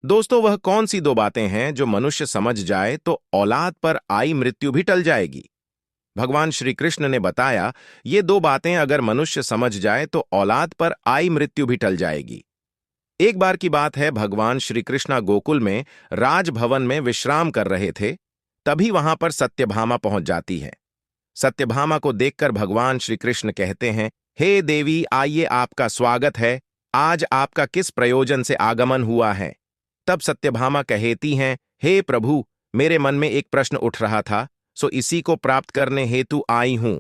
दोस्तों, वह कौन सी दो बातें हैं जो मनुष्य समझ जाए तो औलाद पर आई मृत्यु भी टल जाएगी? भगवान श्री कृष्ण ने बताया, ये दो बातें अगर मनुष्य समझ जाए तो औलाद पर आई मृत्यु भी टल जाएगी। एक बार की बात है, भगवान श्री कृष्णा गोकुल में राजभवन में विश्राम कर रहे थे। तभी वहां पर सत्यभामा पहुंच जाती है। सत्यभामा को देखकर भगवान श्री कृष्ण कहते हैं, हे देवी, आइए, आपका स्वागत है। आज आपका किस प्रयोजन से आगमन हुआ है? तब सत्यभामा कहती हैं, हे प्रभु, मेरे मन में एक प्रश्न उठ रहा था, सो इसी को प्राप्त करने हेतु आई हूं।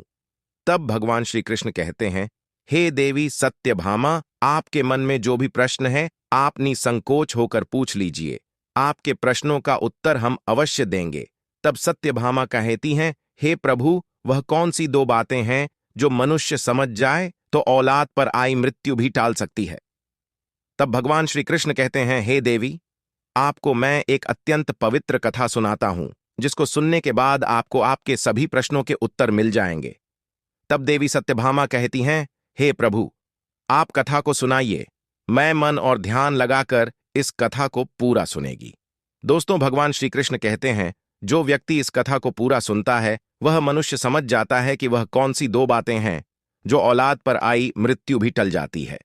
तब भगवान श्री कृष्ण कहते हैं, हे देवी सत्यभामा, आपके मन में जो भी प्रश्न है आप निसंकोच होकर पूछ लीजिए। आपके प्रश्नों का उत्तर हम अवश्य देंगे। तब सत्यभामा कहती हैं, हे प्रभु, वह कौन सी दो बातें हैं जो मनुष्य समझ जाए तो औलाद पर आई मृत्यु भी टाल सकती है? तब भगवान श्री कृष्ण कहते हैं, हे देवी, आपको मैं एक अत्यंत पवित्र कथा सुनाता हूं, जिसको सुनने के बाद आपको आपके सभी प्रश्नों के उत्तर मिल जाएंगे। तब देवी सत्यभामा कहती हैं, हे प्रभु, आप कथा को सुनाइए, मैं मन और ध्यान लगाकर इस कथा को पूरा सुनेगी। दोस्तों, भगवान श्री कृष्ण कहते हैं, जो व्यक्ति इस कथा को पूरा सुनता है वह मनुष्य समझ जाता है कि वह कौन सी दो बातें हैं जो औलाद पर आई मृत्यु भी टल जाती है।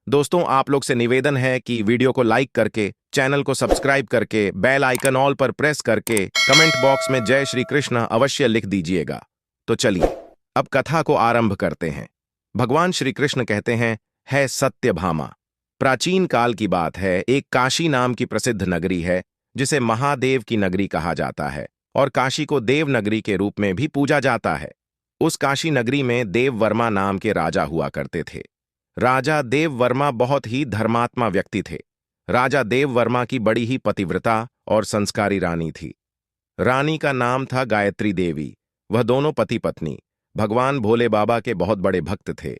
दोस्तों, आप लोग से निवेदन है कि वीडियो को लाइक करके, चैनल को सब्सक्राइब करके, बेल आइकन ऑल पर प्रेस करके कमेंट बॉक्स में जय श्री कृष्ण अवश्य लिख दीजिएगा। तो चलिए अब कथा को आरंभ करते हैं। भगवान श्री कृष्ण कहते हैं, है सत्यभामा। प्राचीन काल की बात है, एक काशी नाम की प्रसिद्ध नगरी है जिसे महादेव की नगरी कहा जाता है और काशी को देव नगरी के रूप में भी पूजा जाता है। उस काशी नगरी में देववर्मा नाम के राजा हुआ करते थे। राजा देववर्मा बहुत ही धर्मात्मा व्यक्ति थे। राजा देववर्मा की बड़ी ही पतिव्रता और संस्कारी रानी थी। रानी का नाम था गायत्री देवी। वह दोनों पति पत्नी भगवान भोले बाबा के बहुत बड़े भक्त थे।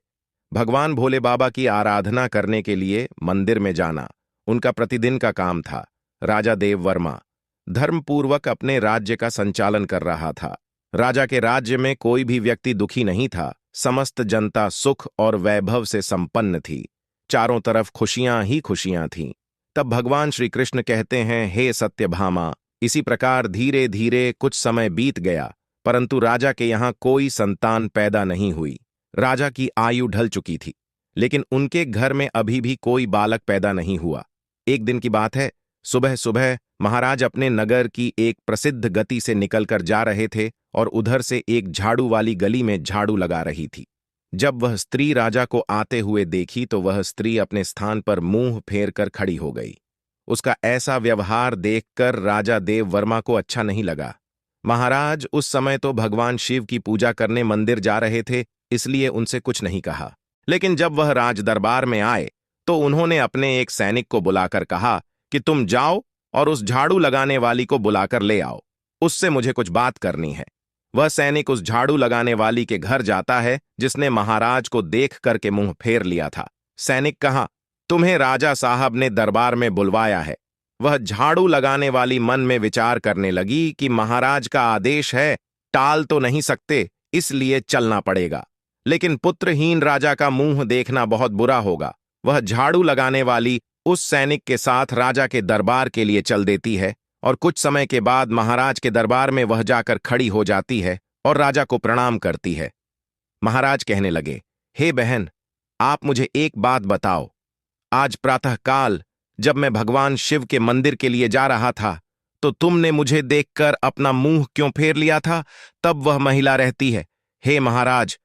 भगवान भोले बाबा की आराधना करने के लिए मंदिर में जाना उनका प्रतिदिन का काम था। राजा देववर्मा धर्मपूर्वक अपने राज्य का संचालन कर रहा था। राजा के राज्य में कोई भी व्यक्ति दुखी नहीं था। समस्त जनता सुख और वैभव से संपन्न थी। चारों तरफ खुशियां ही खुशियां थीं। तब भगवान श्री कृष्ण कहते हैं, हे सत्यभामा, इसी प्रकार धीरे धीरे कुछ समय बीत गया, परंतु राजा के यहां कोई संतान पैदा नहीं हुई। राजा की आयु ढल चुकी थी, लेकिन उनके घर में अभी भी कोई बालक पैदा नहीं हुआ। एक दिन की बात है, सुबह सुबह महाराज अपने नगर की एक प्रसिद्ध गति से निकलकर जा रहे थे और उधर से एक झाड़ू वाली गली में झाड़ू लगा रही थी। जब वह स्त्री राजा को आते हुए देखी तो वह स्त्री अपने स्थान पर मुंह फेर कर खड़ी हो गई। उसका ऐसा व्यवहार देखकर राजा देववर्मा को अच्छा नहीं लगा। महाराज उस समय तो भगवान शिव की पूजा करने मंदिर जा रहे थे, इसलिए उनसे कुछ नहीं कहा। लेकिन जब वह राज दरबार में आए तो उन्होंने अपने एक सैनिक को बुलाकर कहा कि तुम जाओ और उस झाड़ू लगाने वाली को बुलाकर ले आओ, उससे मुझे कुछ बात करनी है। वह सैनिक उस झाड़ू लगाने वाली के घर जाता है जिसने महाराज को देख करके मुंह फेर लिया था। सैनिक कहा, तुम्हें राजा साहब ने दरबार में बुलवाया है। वह झाड़ू लगाने वाली मन में विचार करने लगी कि महाराज का आदेश है, टाल तो नहीं सकते, इसलिए चलना पड़ेगा। लेकिन पुत्रहीन राजा का मुंह देखना बहुत बुरा होगा। वह झाड़ू लगाने वाली उस सैनिक के साथ राजा के दरबार के लिए चल देती है और कुछ समय के बाद महाराज के दरबार में वह जाकर खड़ी हो जाती है और राजा को प्रणाम करती है। महाराज कहने लगे, हे बहन, आप मुझे एक बात बताओ। आज प्रातःकाल जब मैं भगवान शिव के मंदिर के लिए जा रहा था तो तुमने मुझे देखकर अपना मुंह क्यों फेर लिया था? तब वह महिला रहती है, हे महाराज,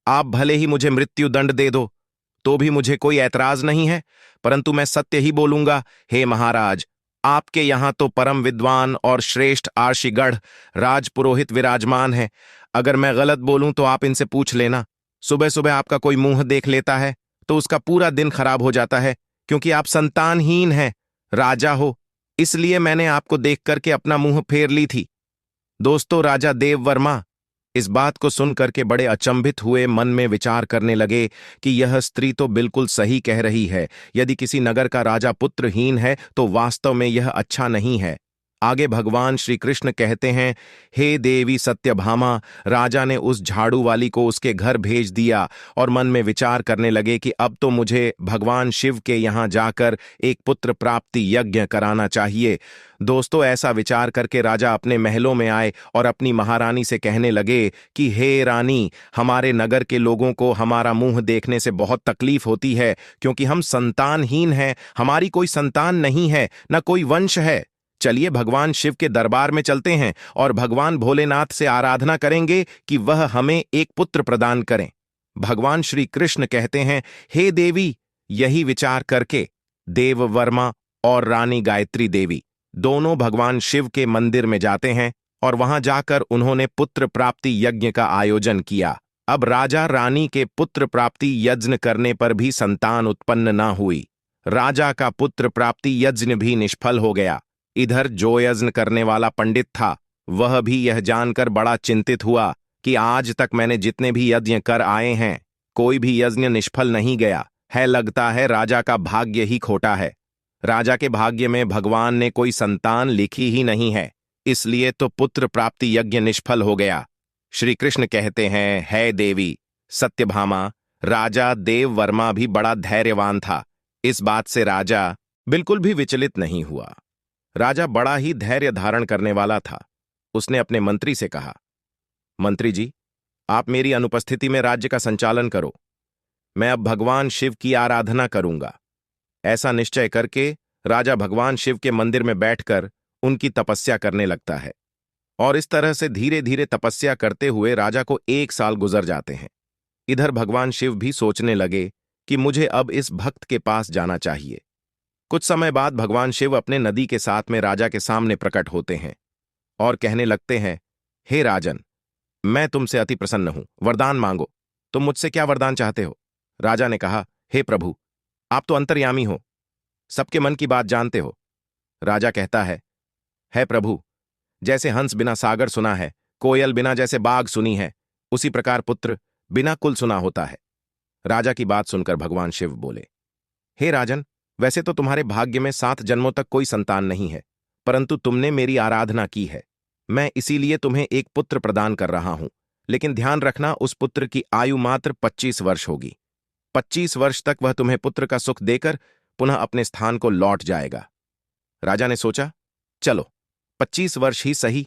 आप भले ही मुझे मृत्यु दंड दे दो तो भी मुझे कोई ऐतराज नहीं है, परंतु मैं सत्य ही बोलूंगा। हे महाराज, आपके यहां तो परम विद्वान और श्रेष्ठ आर्षिगढ़ राजपुरोहित विराजमान है। अगर मैं गलत बोलूं तो आप इनसे पूछ लेना। सुबह सुबह आपका कोई मुंह देख लेता है तो उसका पूरा दिन खराब हो जाता है, क्योंकि आप संतानहीन हैं, राजा हो, इसलिए मैंने आपको देख करके अपना मुंह फेर ली थी। दोस्तों, राजा देववर्मा इस बात को सुनकर के बड़े अचंभित हुए, मन में विचार करने लगे कि यह स्त्री तो बिल्कुल सही कह रही है। यदि किसी नगर का राजा पुत्रहीन है तो वास्तव में यह अच्छा नहीं है। आगे भगवान श्री कृष्ण कहते हैं, हे देवी सत्यभामा, राजा ने उस झाड़ू वाली को उसके घर भेज दिया और मन में विचार करने लगे कि अब तो मुझे भगवान शिव के यहाँ जाकर एक पुत्र प्राप्ति यज्ञ कराना चाहिए। दोस्तों, ऐसा विचार करके राजा अपने महलों में आए और अपनी महारानी से कहने लगे कि हे रानी, हमारे नगर के लोगों को हमारा मुंह देखने से बहुत तकलीफ होती है, क्योंकि हम संतानहीन हैं, हमारी कोई संतान नहीं है, न कोई वंश है। चलिए भगवान शिव के दरबार में चलते हैं और भगवान भोलेनाथ से आराधना करेंगे कि वह हमें एक पुत्र प्रदान करें। भगवान श्री कृष्ण कहते हैं, हे देवी, यही विचार करके देववर्मा और रानी गायत्री देवी दोनों भगवान शिव के मंदिर में जाते हैं और वहां जाकर उन्होंने पुत्र प्राप्ति यज्ञ का आयोजन किया। अब राजा रानी के पुत्र प्राप्ति यज्ञ करने पर भी संतान उत्पन्न न हुई। राजा का पुत्र प्राप्ति यज्ञ भी निष्फल हो गया। इधर जो यज्ञ करने वाला पंडित था, वह भी यह जानकर बड़ा चिंतित हुआ कि आज तक मैंने जितने भी यज्ञ कर आए हैं, कोई भी यज्ञ निष्फल नहीं गया है। लगता है राजा का भाग्य ही खोटा है। राजा के भाग्य में भगवान ने कोई संतान लिखी ही नहीं है, इसलिए तो पुत्र प्राप्ति यज्ञ निष्फल हो गया। श्री कृष्ण कहते हैं, हे देवी सत्यभामा, राजा देववर्मा भी बड़ा धैर्यवान था। इस बात से राजा बिल्कुल भी विचलित नहीं हुआ। राजा बड़ा ही धैर्य धारण करने वाला था। उसने अपने मंत्री से कहा, मंत्री जी, आप मेरी अनुपस्थिति में राज्य का संचालन करो। मैं अब भगवान शिव की आराधना करूंगा। ऐसा निश्चय करके राजा भगवान शिव के मंदिर में बैठकर उनकी तपस्या करने लगता है और इस तरह से धीरे धीरे तपस्या करते हुए राजा को 1 साल गुजर जाते हैं। इधर भगवान शिव भी सोचने लगे कि मुझे अब इस भक्त के पास जाना चाहिए। कुछ समय बाद भगवान शिव अपने नदी के साथ में राजा के सामने प्रकट होते हैं और कहने लगते हैं, हे राजन, मैं तुमसे अति प्रसन्न हूं, वरदान मांगो। तुम मुझसे क्या वरदान चाहते हो? राजा ने कहा, हे प्रभु, आप तो अंतर्यामी हो, सबके मन की बात जानते हो। राजा कहता है, हे प्रभु, जैसे हंस बिना सागर सुना है, कोयल बिना जैसे बाग सुनी है, उसी प्रकार पुत्र बिना कुल सुना होता है। राजा की बात सुनकर भगवान शिव बोले, हे राजन, वैसे तो तुम्हारे भाग्य में 7 जन्मों तक कोई संतान नहीं है, परंतु तुमने मेरी आराधना की है, मैं इसीलिए तुम्हें एक पुत्र प्रदान कर रहा हूं। लेकिन ध्यान रखना, उस पुत्र की आयु मात्र 25 वर्ष होगी। 25 वर्ष तक वह तुम्हें पुत्र का सुख देकर पुनः अपने स्थान को लौट जाएगा। राजा ने सोचा, चलो 25 वर्ष ही सही,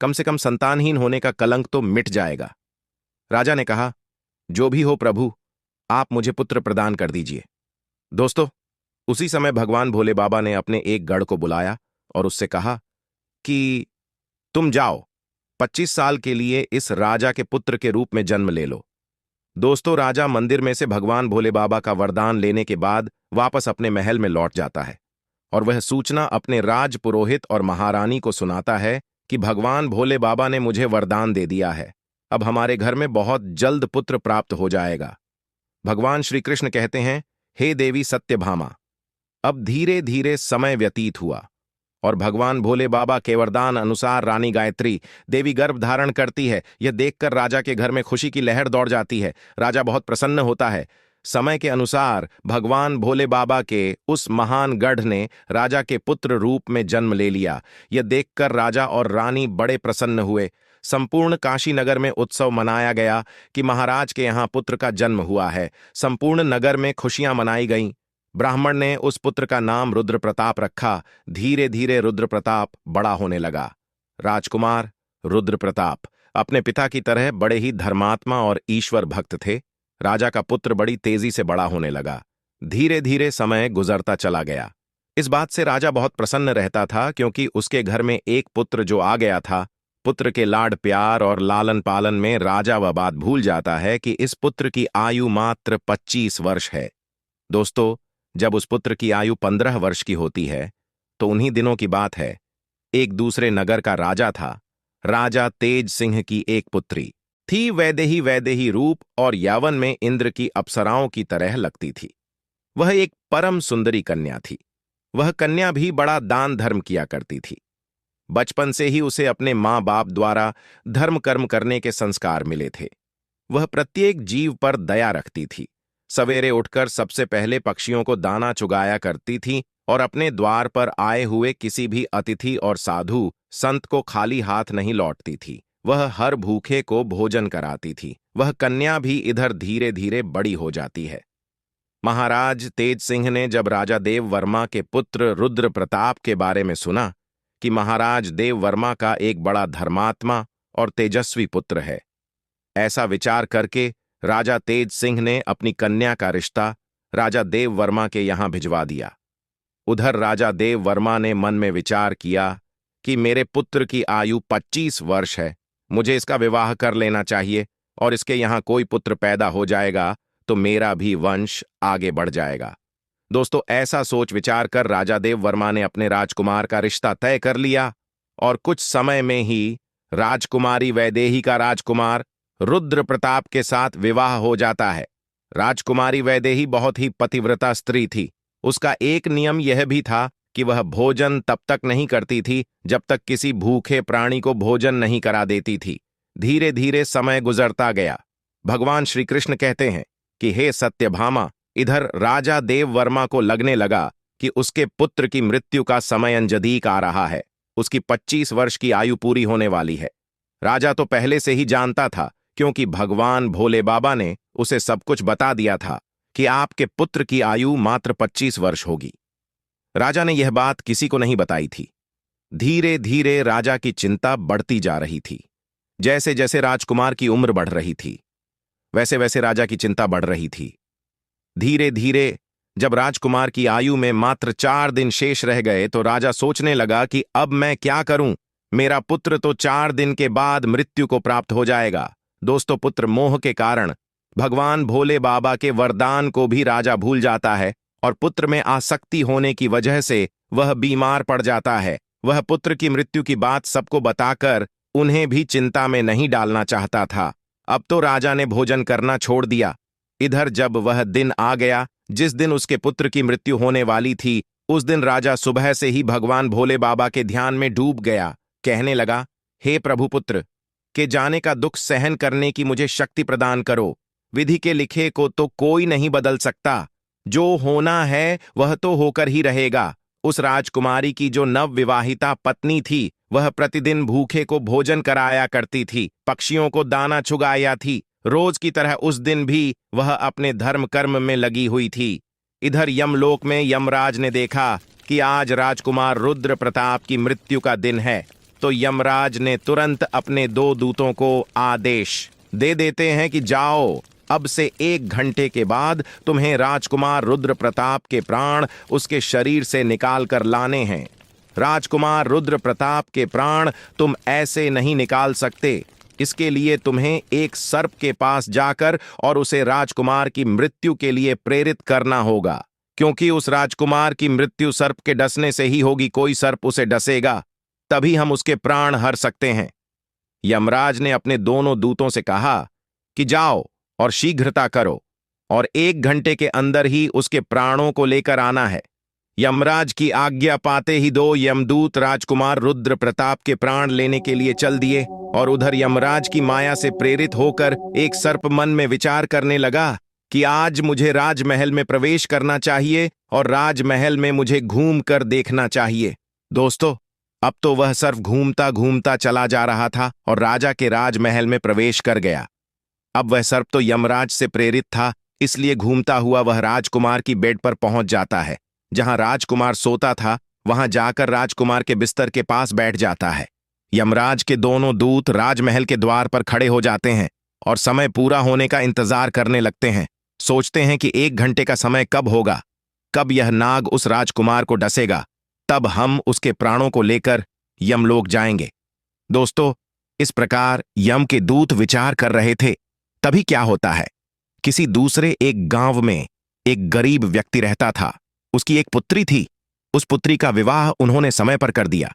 कम से कम संतानहीन होने का कलंक तो मिट जाएगा। राजा ने कहा, जो भी हो प्रभु, आप मुझे पुत्र प्रदान कर दीजिए। दोस्तों, उसी समय भगवान भोले बाबा ने अपने एक गढ़ को बुलाया और उससे कहा कि तुम जाओ, 25 साल के लिए इस राजा के पुत्र के रूप में जन्म ले लो। दोस्तों, राजा मंदिर में से भगवान भोले बाबा का वरदान लेने के बाद वापस अपने महल में लौट जाता है और वह सूचना अपने राज पुरोहित और महारानी को सुनाता है कि भगवान भोले बाबा ने मुझे वरदान दे दिया है, अब हमारे घर में बहुत जल्द पुत्र प्राप्त हो जाएगा। भगवान श्री कृष्ण कहते हैं, हे देवी सत्यभामा, अब धीरे धीरे समय व्यतीत हुआ और भगवान भोले बाबा के वरदान अनुसार रानी गायत्री देवी गर्भ धारण करती है। यह देखकर राजा के घर में खुशी की लहर दौड़ जाती है। राजा बहुत प्रसन्न होता है। समय के अनुसार भगवान भोले बाबा के उस महान गढ़ ने राजा के पुत्र रूप में जन्म ले लिया। यह देखकर राजा और रानी बड़े प्रसन्न हुए। संपूर्ण काशी नगर में उत्सव मनाया गया कि महाराज के यहाँ पुत्र का जन्म हुआ है। संपूर्ण नगर में खुशियां मनाई गईं। ब्राह्मण ने उस पुत्र का नाम रुद्र प्रताप रखा। धीरे धीरे रुद्र प्रताप बड़ा होने लगा। राजकुमार रुद्र प्रताप अपने पिता की तरह बड़े ही धर्मात्मा और ईश्वर भक्त थे। राजा का पुत्र बड़ी तेजी से बड़ा होने लगा। धीरे धीरे समय गुजरता चला गया। इस बात से राजा बहुत प्रसन्न रहता था, क्योंकि उसके घर में एक पुत्र जो आ गया था, पुत्र के लाड प्यार और लालन पालन में राजा वह बात भूल जाता है कि इस पुत्र की आयु मात्र 25 वर्ष है। दोस्तों, जब उस पुत्र की आयु 15 वर्ष की होती है तो उन्हीं दिनों की बात है। एक दूसरे नगर का राजा था। राजा तेज सिंह की एक पुत्री थी। वैदेही रूप और यौवन में इंद्र की अप्सराओं की तरह लगती थी। वह एक परम सुंदरी कन्या थी। वह कन्या भी बड़ा दान धर्म किया करती थी। बचपन से ही उसे अपने माँ बाप द्वारा धर्म कर्म करने के संस्कार मिले थे। वह प्रत्येक जीव पर दया रखती थी। सवेरे उठकर सबसे पहले पक्षियों को दाना चुगाया करती थी और अपने द्वार पर आए हुए किसी भी अतिथि और साधु संत को खाली हाथ नहीं लौटती थी। वह हर भूखे को भोजन कराती थी। वह कन्या भी इधर धीरे धीरे बड़ी हो जाती है। महाराज तेज सिंह ने जब राजा देव वर्मा के पुत्र रुद्र प्रताप के बारे में सुना कि महाराज देव वर्मा का एक बड़ा धर्मात्मा और तेजस्वी पुत्र है, ऐसा विचार करके राजा तेज सिंह ने अपनी कन्या का रिश्ता राजा देव वर्मा के यहां भिजवा दिया। उधर राजा देव वर्मा ने मन में विचार किया कि मेरे पुत्र की आयु 25 वर्ष है, मुझे इसका विवाह कर लेना चाहिए और इसके यहां कोई पुत्र पैदा हो जाएगा तो मेरा भी वंश आगे बढ़ जाएगा। दोस्तों, ऐसा सोच विचार कर राजा देव वर्मा ने अपने राजकुमार का रिश्ता तय कर लिया और कुछ समय में ही राजकुमारी वैदेही का राजकुमार रुद्र प्रताप के साथ विवाह हो जाता है। राजकुमारी वैदेही बहुत ही पतिव्रता स्त्री थी। उसका एक नियम यह भी था कि वह भोजन तब तक नहीं करती थी जब तक किसी भूखे प्राणी को भोजन नहीं करा देती थी। धीरे धीरे समय गुजरता गया। भगवान श्री कृष्ण कहते हैं कि हे सत्यभामा, इधर राजा देव वर्मा को लगने लगा कि उसके पुत्र की मृत्यु का समय नजदीक आ रहा है। उसकी 25 वर्ष की आयु पूरी होने वाली है। राजा तो पहले से ही जानता था, क्योंकि भगवान भोले बाबा ने उसे सब कुछ बता दिया था कि आपके पुत्र की आयु मात्र 25 वर्ष होगी। राजा ने यह बात किसी को नहीं बताई थी। धीरे धीरे राजा की चिंता बढ़ती जा रही थी। जैसे जैसे राजकुमार की उम्र बढ़ रही थी, वैसे वैसे राजा की चिंता बढ़ रही थी। धीरे धीरे जब राजकुमार की आयु में मात्र 4 दिन शेष रह गए तो राजा सोचने लगा कि अब मैं क्या करूं, मेरा पुत्र तो 4 दिन के बाद मृत्यु को प्राप्त हो जाएगा। दोस्तों, पुत्र मोह के कारण भगवान भोले बाबा के वरदान को भी राजा भूल जाता है और पुत्र में आसक्ति होने की वजह से वह बीमार पड़ जाता है। वह पुत्र की मृत्यु की बात सबको बताकर उन्हें भी चिंता में नहीं डालना चाहता था। अब तो राजा ने भोजन करना छोड़ दिया। इधर जब वह दिन आ गया जिस दिन उसके पुत्र की मृत्यु होने वाली थी, उस दिन राजा सुबह से ही भगवान भोले बाबा के ध्यान में डूब गया। कहने लगा, हे प्रभु, पुत्र के जाने का दुख सहन करने की मुझे शक्ति प्रदान करो। विधि के लिखे को तो कोई नहीं बदल सकता। जो होना है वह तो होकर ही रहेगा। उस राजकुमारी की जो नवविवाहिता पत्नी थी, वह प्रतिदिन भूखे को भोजन कराया करती थी, पक्षियों को दाना चुगाया थी। रोज की तरह उस दिन भी वह अपने धर्म कर्म में लगी हुई थी। इधर यमलोक में यमराज ने देखा कि आज राजकुमार रुद्र प्रताप की मृत्यु का दिन है, तो यमराज ने तुरंत अपने 2 दूतों को आदेश दे देते हैं कि जाओ, अब से 1 घंटे के बाद तुम्हें राजकुमार रुद्र प्रताप के प्राण उसके शरीर से निकाल कर लाने हैं। राजकुमार रुद्र प्रताप के प्राण तुम ऐसे नहीं निकाल सकते। इसके लिए तुम्हें एक सर्प के पास जाकर और उसे राजकुमार की मृत्यु के लिए प्रेरित करना होगा, क्योंकि उस राजकुमार की मृत्यु सर्प के डसने से ही होगी। कोई सर्प उसे डसेगा तभी हम उसके प्राण हर सकते हैं। यमराज ने अपने दोनों दूतों से कहा कि जाओ और शीघ्रता करो और 1 घंटे के अंदर ही उसके प्राणों को लेकर आना है। यमराज की आज्ञा पाते ही 2 यमदूत राजकुमार रुद्र प्रताप के प्राण लेने के लिए चल दिए और उधर यमराज की माया से प्रेरित होकर एक सर्प मन में विचार करने लगा कि आज मुझे राजमहल में प्रवेश करना चाहिए और राजमहल में मुझे घूम कर देखना चाहिए। दोस्तों, अब तो वह सर्प घूमता घूमता चला जा रहा था और राजा के राजमहल में प्रवेश कर गया। अब वह सर्प तो यमराज से प्रेरित था, इसलिए घूमता हुआ वह राजकुमार की बेड पर पहुंच जाता है। जहां राजकुमार सोता था वहां जाकर राजकुमार के बिस्तर के पास बैठ जाता है। यमराज के दोनों दूत राजमहल के द्वार पर खड़े हो जाते हैं और समय पूरा होने का इंतजार करने लगते हैं। सोचते हैं कि 1 घंटे का समय कब होगा, कब यह नाग उस राजकुमार को डसेगा, तब हम उसके प्राणों को लेकर यमलोक जाएंगे। दोस्तों, इस प्रकार यम के दूत विचार कर रहे थे। तभी क्या होता है, किसी दूसरे एक गांव में एक गरीब व्यक्ति रहता था। उसकी एक पुत्री थी। उस पुत्री का विवाह उन्होंने समय पर कर दिया,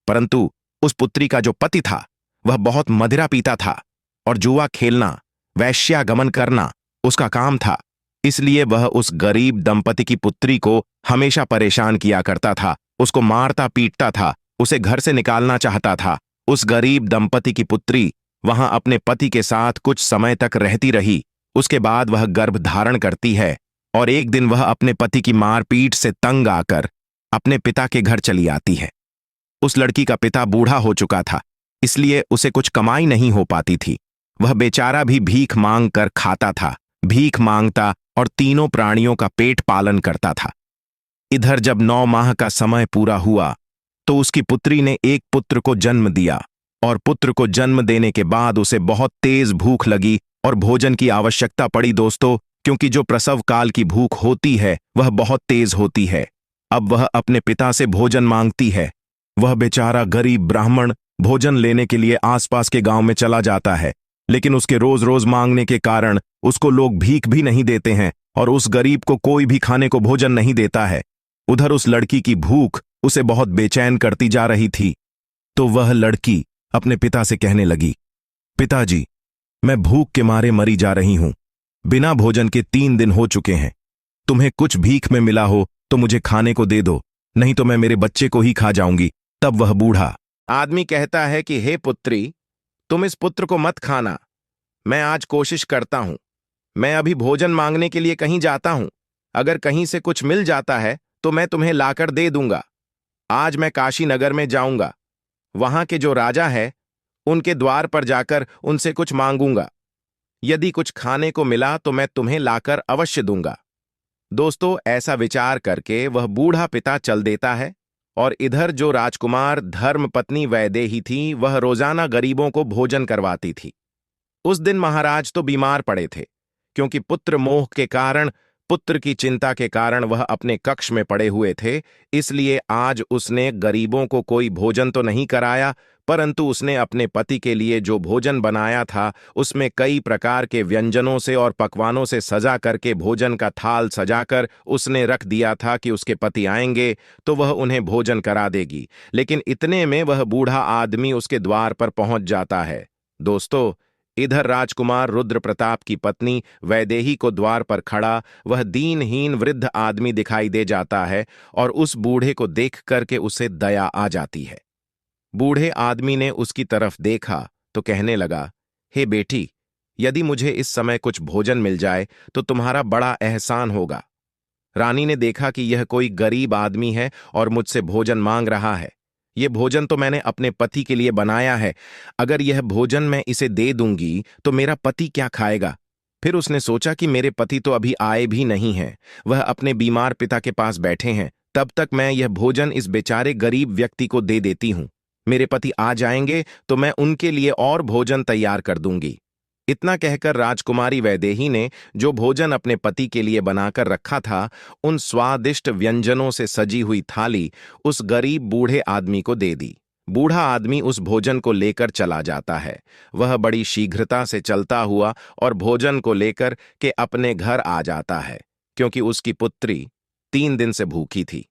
परंतु उस पुत्री का जो पति था वह बहुत मदिरा पीता था और जुआ खेलना, वैश्यागमन करना उसका काम था। इसलिए वह उस गरीब दंपति की पुत्री को हमेशा परेशान किया करता था, उसको मारता पीटता था, उसे घर से निकालना चाहता था। उस गरीब दंपति की पुत्री वहां अपने पति के साथ कुछ समय तक रहती रही। उसके बाद वह गर्भ धारण करती है और एक दिन वह अपने पति की मारपीट से तंग आकर अपने पिता के घर चली आती है। उस लड़की का पिता बूढ़ा हो चुका था, इसलिए उसे कुछ कमाई नहीं हो पाती थी। वह बेचारा भी भीख मांग कर खाता था, भीख मांगता और तीनों प्राणियों का पेट पालन करता था। इधर जब 9 माह का समय पूरा हुआ तो उसकी पुत्री ने एक पुत्र को जन्म दिया, और पुत्र को जन्म देने के बाद उसे बहुत तेज भूख लगी और भोजन की आवश्यकता पड़ी दोस्तों, क्योंकि जो प्रसव काल की भूख होती है वह बहुत तेज होती है। अब वह अपने पिता से भोजन मांगती है। वह बेचारा गरीब ब्राह्मण भोजन लेने के लिए आसपास के गांव में चला जाता है, लेकिन उसके रोज रोज मांगने के कारण उसको लोग भीख भी नहीं देते हैं और उस गरीब को कोई भी खाने को भोजन नहीं देता है। उधर उस लड़की की भूख उसे बहुत बेचैन करती जा रही थी। तो वह लड़की अपने पिता से कहने लगी, पिताजी, मैं भूख के मारे मरी जा रही हूं। बिना भोजन के 3 दिन हो चुके हैं। तुम्हें कुछ भीख में मिला हो तो मुझे खाने को दे दो, नहीं तो मैं मेरे बच्चे को ही खा जाऊंगी। तब वह बूढ़ा आदमी कहता है कि हे पुत्री, तुम इस पुत्र को मत खाना। मैं आज कोशिश करता हूं। मैं अभी भोजन मांगने के लिए कहीं जाता हूं। अगर कहीं से कुछ मिल जाता है तो मैं तुम्हें लाकर दे दूंगा। आज मैं काशी नगर में जाऊंगा। वहां के जो राजा है उनके द्वार पर जाकर उनसे कुछ मांगूंगा। यदि कुछ खाने को मिला तो मैं तुम्हें लाकर अवश्य दूंगा। दोस्तों, ऐसा विचार करके वह बूढ़ा पिता चल देता है, और इधर जो राजकुमार धर्मपत्नी वैदेही थी वह रोजाना गरीबों को भोजन करवाती थी। उस दिन महाराज तो बीमार पड़े थे, क्योंकि पुत्र मोह के कारण, पुत्र की चिंता के कारण वह अपने कक्ष में पड़े हुए थे। इसलिए आज उसने गरीबों को कोई भोजन तो नहीं कराया, परंतु उसने अपने पति के लिए जो भोजन बनाया था उसमें कई प्रकार के व्यंजनों से और पकवानों से सजा करके भोजन का थाल सजाकर उसने रख दिया था कि उसके पति आएंगे तो वह उन्हें भोजन करा देगी। लेकिन इतने में वह बूढ़ा आदमी उसके द्वार पर पहुंच जाता है। दोस्तों, इधर राजकुमार रुद्र प्रताप की पत्नी वैदेही को द्वार पर खड़ा वह दीनहीन वृद्ध आदमी दिखाई दे जाता है, और उस बूढ़े को देख करके उसे दया आ जाती है। बूढ़े आदमी ने उसकी तरफ देखा तो कहने लगा, हे बेटी, यदि मुझे इस समय कुछ भोजन मिल जाए तो तुम्हारा बड़ा एहसान होगा। रानी ने देखा कि यह कोई गरीब आदमी है और मुझसे भोजन मांग रहा है। यह भोजन तो मैंने अपने पति के लिए बनाया है। अगर यह भोजन मैं इसे दे दूंगी तो मेरा पति क्या खाएगा? फिर उसने सोचा कि मेरे पति तो अभी आए भी नहीं हैं, वह अपने बीमार पिता के पास बैठे हैं। तब तक मैं यह भोजन इस बेचारे गरीब व्यक्ति को दे देती हूं। मेरे पति आ जाएंगे तो मैं उनके लिए और भोजन तैयार कर दूंगी। इतना कहकर राजकुमारी वैदेही ने जो भोजन अपने पति के लिए बनाकर रखा था, उन स्वादिष्ट व्यंजनों से सजी हुई थाली उस गरीब बूढ़े आदमी को दे दी। बूढ़ा आदमी उस भोजन को लेकर चला जाता है। वह बड़ी शीघ्रता से चलता हुआ और भोजन को लेकर के अपने घर आ जाता है, क्योंकि उसकी पुत्री 3 दिन से भूखी थी।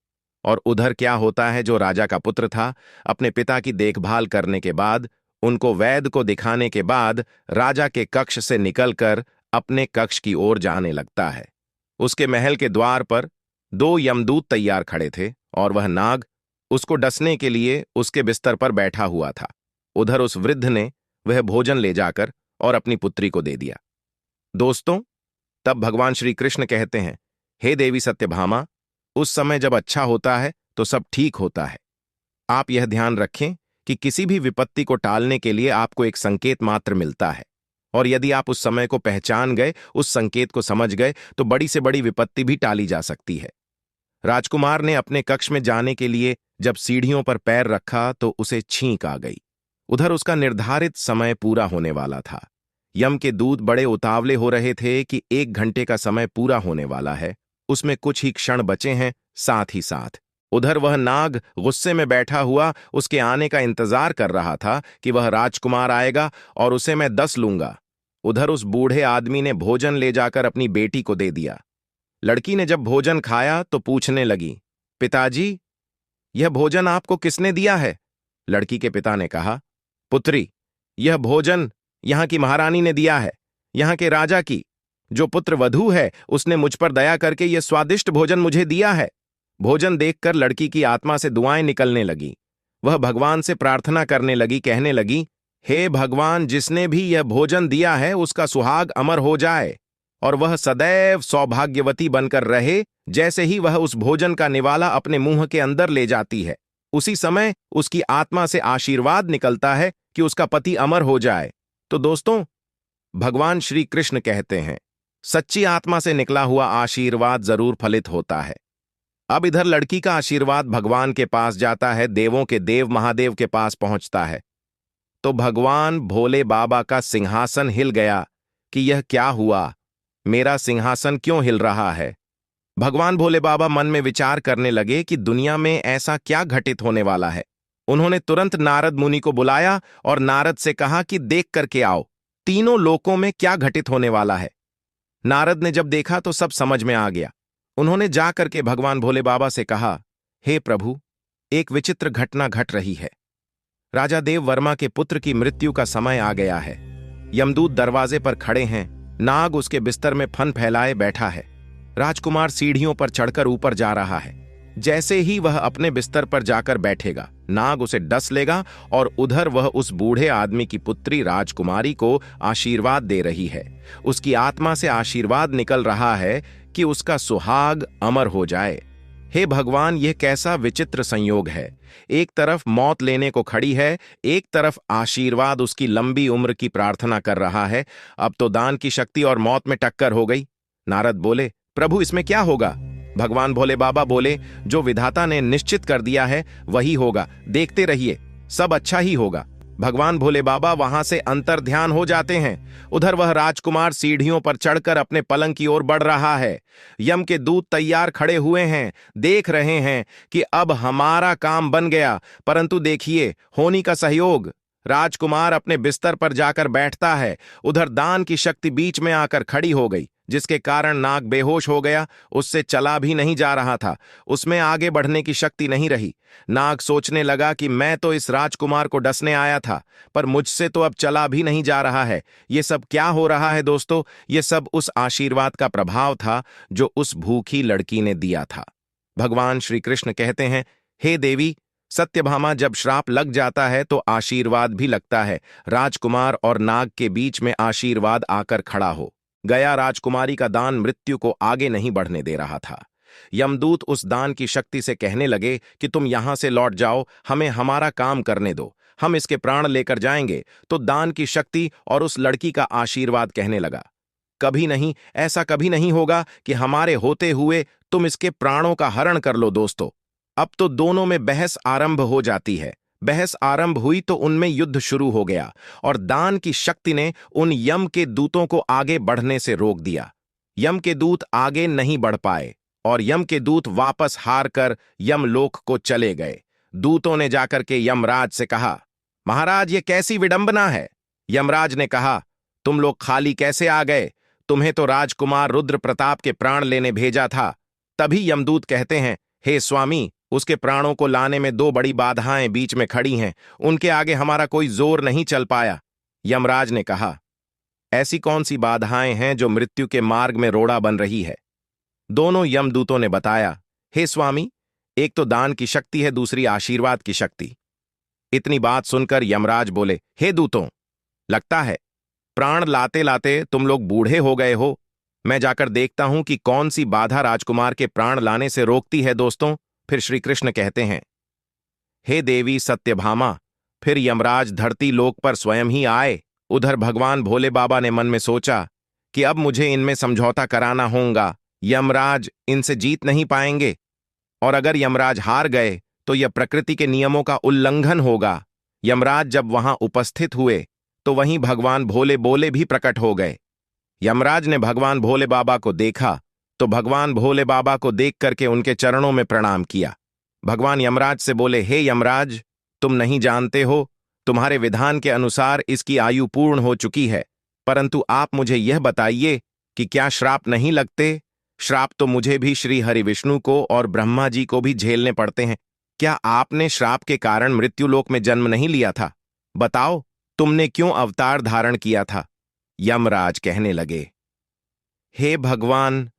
और उधर क्या होता है, जो राजा का पुत्र था, अपने पिता की देखभाल करने के बाद, उनको वैद्य को दिखाने के बाद राजा के कक्ष से निकलकर अपने कक्ष की ओर जाने लगता है। उसके महल के द्वार पर 2 यमदूत तैयार खड़े थे, और वह नाग उसको डसने के लिए उसके बिस्तर पर बैठा हुआ था। उधर उस वृद्ध ने वह भोजन ले जाकर और अपनी पुत्री को दे दिया। दोस्तों, तब भगवान श्री कृष्ण कहते हैं, हे देवी सत्यभामा, उस समय जब अच्छा होता है तो सब ठीक होता है। आप यह ध्यान रखें कि किसी भी विपत्ति को टालने के लिए आपको एक संकेत मात्र मिलता है, और यदि आप उस समय को पहचान गए, उस संकेत को समझ गए, तो बड़ी से बड़ी विपत्ति भी टाली जा सकती है। राजकुमार ने अपने कक्ष में जाने के लिए जब सीढ़ियों पर पैर रखा तो उसे छींक आ गई। उधर उसका निर्धारित समय पूरा होने वाला था। यम के दूत बड़े उतावले हो रहे थे कि 1 घंटे का समय पूरा होने वाला है, उसमें कुछ ही क्षण बचे हैं। साथ ही साथ उधर वह नाग गुस्से में बैठा हुआ उसके आने का इंतजार कर रहा था कि वह राजकुमार आएगा और उसे मैं 10 लूंगा। उधर उस बूढ़े आदमी ने भोजन ले जाकर अपनी बेटी को दे दिया। लड़की ने जब भोजन खाया तो पूछने लगी, पिताजी, यह भोजन आपको किसने दिया है? लड़की के पिता ने कहा, पुत्री, यह भोजन यहां की महारानी ने दिया है। यहां के राजा की जो पुत्र वधू है उसने मुझ पर दया करके यह स्वादिष्ट भोजन मुझे दिया है। भोजन देखकर लड़की की आत्मा से दुआएं निकलने लगी। वह भगवान से प्रार्थना करने लगी, कहने लगी, हे भगवान, जिसने भी यह भोजन दिया है उसका सुहाग अमर हो जाए और वह सदैव सौभाग्यवती बनकर रहे। जैसे ही वह उस भोजन का निवाला अपने मुंह के अंदर ले जाती है, उसी समय उसकी आत्मा से आशीर्वाद निकलता है कि उसका पति अमर हो जाए। तो दोस्तों, भगवान श्री कृष्ण कहते हैं, सच्ची आत्मा से निकला हुआ आशीर्वाद जरूर फलित होता है। अब इधर लड़की का आशीर्वाद भगवान के पास जाता है, देवों के देव महादेव के पास पहुंचता है। तो भगवान भोले बाबा का सिंहासन हिल गया कि यह क्या हुआ, मेरा सिंहासन क्यों हिल रहा है। भगवान भोले बाबा मन में विचार करने लगे कि दुनिया में ऐसा क्या घटित होने वाला है। उन्होंने तुरंत नारद मुनि को बुलाया और नारद से कहा कि देख करके आओ, तीनों लोकों में क्या घटित होने वाला है। नारद ने जब देखा तो सब समझ में आ गया। उन्होंने जाकर के भगवान भोले बाबा से कहा, हे प्रभु, एक विचित्र घटना घट रही है। राजा देव वर्मा के पुत्र की मृत्यु का समय आ गया है। यमदूत दरवाजे पर खड़े हैं, नाग उसके बिस्तर में फन फैलाए बैठा है। राजकुमार सीढ़ियों पर चढ़कर ऊपर जा रहा है। जैसे ही वह अपने बिस्तर पर जाकर बैठेगा, नाग उसे डस लेगा और उधर वह उस बूढ़े आदमी की पुत्री राजकुमारी को आशीर्वाद दे रही है। उसकी आत्मा से आशीर्वाद निकल रहा है कि उसका सुहाग अमर हो जाए। हे भगवान, यह कैसा विचित्र संयोग है। एक तरफ मौत लेने को खड़ी है, एक तरफ आशीर्वाद उसकी लंबी उम्र की प्रार्थना कर रहा है। अब तो दान की शक्ति और मौत में टक्कर हो गई। नारद बोले, प्रभु इसमें क्या होगा। भगवान भोले बाबा बोले, जो विधाता ने निश्चित कर दिया है वही होगा, देखते रहिए, सब अच्छा ही होगा। भगवान भोले बाबा वहां से अंतर्ध्यान हो जाते हैं। उधर वह राजकुमार सीढ़ियों पर चढ़कर अपने पलंग की ओर बढ़ रहा है। यम के दूत तैयार खड़े हुए हैं, देख रहे हैं कि अब हमारा काम बन गया। परंतु देखिए, होनी का सहयोग। राजकुमार अपने बिस्तर पर जाकर बैठता है। उधर दान की शक्ति बीच में आकर खड़ी हो गई, जिसके कारण नाग बेहोश हो गया। उससे चला भी नहीं जा रहा था, उसमें आगे बढ़ने की शक्ति नहीं रही। नाग सोचने लगा कि मैं तो इस राजकुमार को डसने आया था, पर मुझसे तो अब चला भी नहीं जा रहा है। ये सब क्या हो रहा है दोस्तों? ये सब उस आशीर्वाद का प्रभाव था जो उस भूखी लड़की ने दिया था। भगवान श्री कृष्ण कहते हैं, हे देवी सत्यभामा, जब श्राप लग जाता है तो आशीर्वाद भी लगता है। राजकुमार और नाग के बीच में आशीर्वाद आकर खड़ा हो गया। राजकुमारी का दान मृत्यु को आगे नहीं बढ़ने दे रहा था। यमदूत उस दान की शक्ति से कहने लगे कि तुम यहां से लौट जाओ, हमें हमारा काम करने दो, हम इसके प्राण लेकर जाएंगे। तो दान की शक्ति और उस लड़की का आशीर्वाद कहने लगा, कभी नहीं, ऐसा कभी नहीं होगा कि हमारे होते हुए तुम इसके प्राणों का हरण कर लो। दोस्तों, अब तो दोनों में बहस आरंभ हो जाती है। बहस आरंभ हुई तो उनमें युद्ध शुरू हो गया और दान की शक्ति ने उन यम के दूतों को आगे बढ़ने से रोक दिया। यम के दूत आगे नहीं बढ़ पाए और यम के दूत वापस हार कर यमलोक को चले गए। दूतों ने जाकर के यमराज से कहा, महाराज, ये कैसी विडंबना है। यमराज ने कहा, तुम लोग खाली कैसे आ गए? तुम्हें तो राजकुमार रुद्र प्रताप के प्राण लेने भेजा था। तभी यमदूत कहते हैं, हे स्वामी, उसके प्राणों को लाने में दो बड़ी बाधाएं बीच में खड़ी हैं, उनके आगे हमारा कोई जोर नहीं चल पाया। यमराज ने कहा, ऐसी कौन सी बाधाएं हैं जो मृत्यु के मार्ग में रोड़ा बन रही है? दोनों यमदूतों ने बताया, हे स्वामी, एक तो दान की शक्ति है, दूसरी आशीर्वाद की शक्ति। इतनी बात सुनकर यमराज बोले, हे दूतों, लगता है प्राण लाते लाते तुम लोग बूढ़े हो गए हो। मैं जाकर देखता हूं कि कौन सी बाधा राजकुमार के प्राण लाने से रोकती है। दोस्तों, फिर श्री कृष्ण कहते हैं, हे देवी सत्यभामा, फिर यमराज धरती लोक पर स्वयं ही आए। उधर भगवान भोले बाबा ने मन में सोचा कि अब मुझे इनमें समझौता कराना होगा। यमराज इनसे जीत नहीं पाएंगे और अगर यमराज हार गए तो यह प्रकृति के नियमों का उल्लंघन होगा। यमराज जब वहां उपस्थित हुए तो वहीं भगवान भोले बोले भी प्रकट हो गए। यमराज ने भगवान भोले बाबा को देखा तो भगवान भोले बाबा को देख करके उनके चरणों में प्रणाम किया। भगवान यमराज से बोले, हे यमराज, तुम नहीं जानते हो, तुम्हारे विधान के अनुसार इसकी आयु पूर्ण हो चुकी है, परंतु आप मुझे यह बताइए कि क्या श्राप नहीं लगते? श्राप तो मुझे भी श्री हरि विष्णु को और ब्रह्मा जी को भी झेलने पड़ते हैं। क्या आपने श्राप के कारण मृत्युलोक में जन्म नहीं लिया था? बताओ, तुमने क्यों अवतार धारण किया था? यमराज कहने लगे, हे भगवान,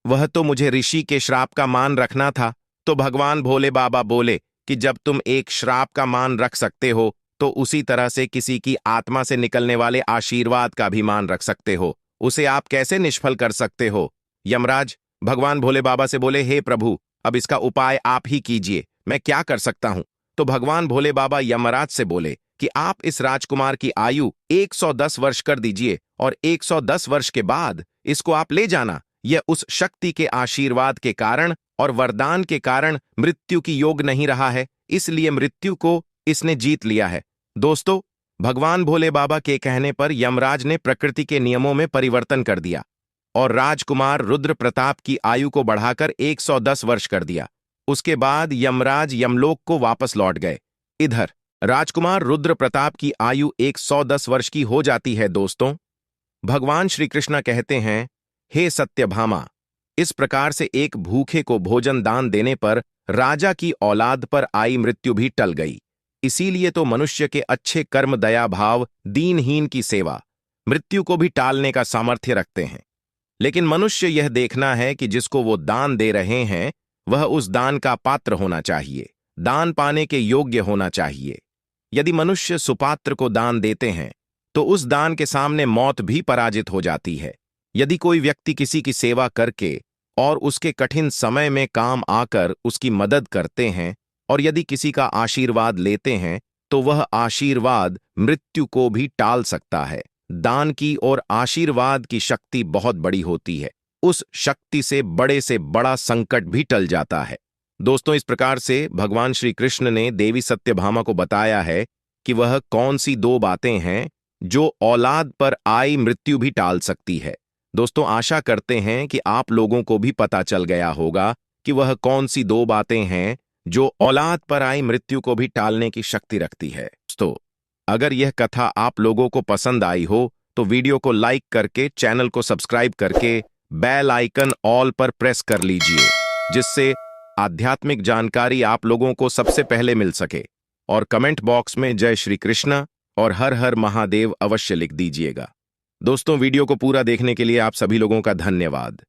वह तो मुझे ऋषि के श्राप का मान रखना था। तो भगवान भोले बाबा बोले कि जब तुम एक श्राप का मान रख सकते हो तो उसी तरह से किसी की आत्मा से निकलने वाले आशीर्वाद का भी मान रख सकते हो। उसे आप कैसे निष्फल कर सकते हो? यमराज भगवान भोले बाबा से बोले, हे प्रभु, अब इसका उपाय आप ही कीजिए, मैं क्या कर सकता हूं? तो भगवान भोले बाबा यमराज से बोले कि आप इस राजकुमार की आयु 110 वर्ष कर दीजिए और 110 वर्ष के बाद इसको आप ले जाना। यह उस शक्ति के आशीर्वाद के कारण और वरदान के कारण मृत्यु की योग नहीं रहा है, इसलिए मृत्यु को इसने जीत लिया है। दोस्तों, भगवान भोले बाबा के कहने पर यमराज ने प्रकृति के नियमों में परिवर्तन कर दिया और राजकुमार रुद्र प्रताप की आयु को बढ़ाकर 110 वर्ष कर दिया। उसके बाद यमराज यमलोक को वापस लौट गए। इधर राजकुमार रुद्र प्रताप की आयु 110 वर्ष की हो जाती है। दोस्तों, भगवान श्री कृष्ण कहते हैं, हे सत्यभामा, इस प्रकार से एक भूखे को भोजन दान देने पर राजा की औलाद पर आई मृत्यु भी टल गई। इसीलिए तो मनुष्य के अच्छे कर्म, दया भाव, दीनहीन की सेवा मृत्यु को भी टालने का सामर्थ्य रखते हैं। लेकिन मनुष्य यह देखना है कि जिसको वो दान दे रहे हैं वह उस दान का पात्र होना चाहिए, दान पाने के योग्य होना चाहिए। यदि मनुष्य सुपात्र को दान देते हैं तो उस दान के सामने मौत भी पराजित हो जाती है। यदि कोई व्यक्ति किसी की सेवा करके और उसके कठिन समय में काम आकर उसकी मदद करते हैं और यदि किसी का आशीर्वाद लेते हैं तो वह आशीर्वाद मृत्यु को भी टाल सकता है। दान की और आशीर्वाद की शक्ति बहुत बड़ी होती है, उस शक्ति से बड़ा संकट भी टल जाता है। दोस्तों, इस प्रकार से भगवान श्री कृष्ण ने देवी सत्यभामा को बताया है कि वह कौन सी दो बातें हैं जो औलाद पर आई मृत्यु भी टाल सकती है। दोस्तों, आशा करते हैं कि आप लोगों को भी पता चल गया होगा कि वह कौन सी दो बातें हैं जो औलाद पर आई मृत्यु को भी टालने की शक्ति रखती है। दोस्तों, अगर यह कथा आप लोगों को पसंद आई हो तो वीडियो को लाइक करके, चैनल को सब्सक्राइब करके बेल आइकन ऑल पर प्रेस कर लीजिए, जिससे आध्यात्मिक जानकारी आप लोगों को सबसे पहले मिल सके। और कमेंट बॉक्स में जय श्री कृष्ण और हर हर महादेव अवश्य लिख दीजिएगा। दोस्तों, वीडियो को पूरा देखने के लिए आप सभी लोगों का धन्यवाद।